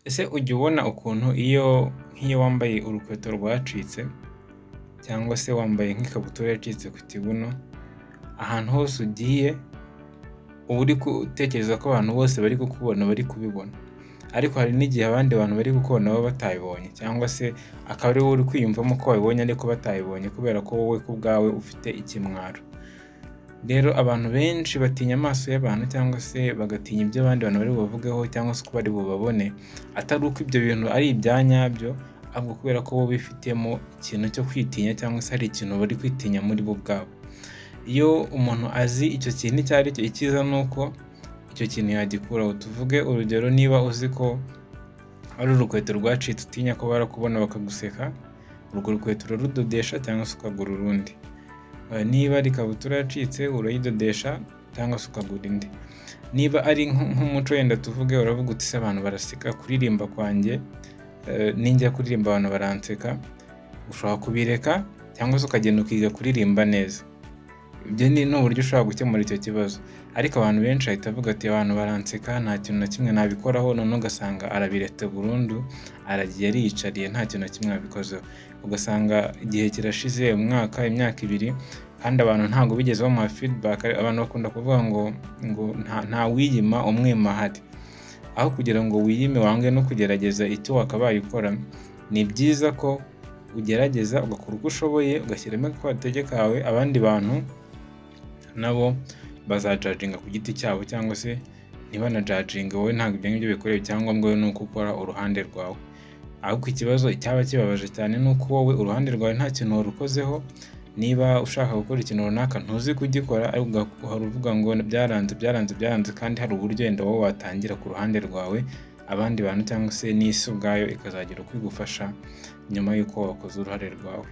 Ese ujya ubona ukuntu nk'iyo wambaye urukweto rwacitse cyangwa se wambaye nk'ikabutura yacitse ku kibuno, ahantu hose ugiye uba uri gutekereza ko abantu bose bari kukubona bari kubibona, ariko hari n'igihe abandi bantu bari kukubona baba batabibonye cyangwa se akaba ari wowe uri kwiyumvamo ko wabibonye ariko batabibonye kubera ko wowe ku bwawe ufite ikimwaro. Rero abantu benshi batinya amaso y'abantu cyangwa se bagatinya ibyo abandi bantu bari bubavugeho cyangwa se uko bari bubabone, atari uko ibyo bintu ari ibya nyabyo, ahubwo kubera ko bo bifitemo ikintu cyo kwitinya cyangwa se hari ikintu bari kwitinya muri bo ubwabo. Iyo umuntu azi icyo kintu icyo ari cyo, icyiza ni uko icyo kintu yagikuraho. Tuvuge urugero, niba uzi ko ari urukweto rwacitse utinya ko barakubona bakaguseka, urwo rukweto urarudodesha cyangwa se ukagura urundi. Niba ari ikabutura yacitse urayidodesha cyangwa se ukagura indi. Niba ari nk'umuco wenda tuvuge uravuga uti se abantu baraseka kuririmba kwanjye, ninjya kuririmba abantu baranseka, ushobora kubireka cyangwa se ukagenda ukiga kuririmba neza. Ibyo ni uburyo ushobora gukemura icyo kibazo, ariko abantu benshi bahita bavuga ati abantu baranseka nta kintu na kimwe nabikoraho, none ugasanga arabiretse burundu, aragiye ariyicariye nta kintu na kimwe abikozeho. Ugasanga igihe kirashize, umwaka, imyaka ibiri, kandi abantu ntabwo bigeze bamuha feedback. Abantu bakunda kuvuga ngo nta wiyima umwima ahari. Aho kugira ngo wiyime wange no kugerageza icyo wakabaye ukora, ni byiza ko ugerageza ugakora uko ushoboye, ugashyiramo agatege kawe. Abandi bantu nabo bazajajinga ku giti cyabo cyangwa se ntibanajajinga, wowe ntabwo ibyo ngibyo bikureba, icyangombwa ni uko ukora uruhande rwawe. Ahubwo ikibazo cyaba kibabaje cyane ni uko wowe uruhande rwawe nta kintu warukozeho. Niba ushaka gukora ikintu runaka ntuzi kugikora, ariko ugahora uvuga ngo byaranze, kandi hari uburyo wenda wowe watangira ku ruhande rwawe, abandi bantu cyangwa se n'isi ubwayo ikazagira uko igufasha nyuma y'uko wakoze uruhare rwawe.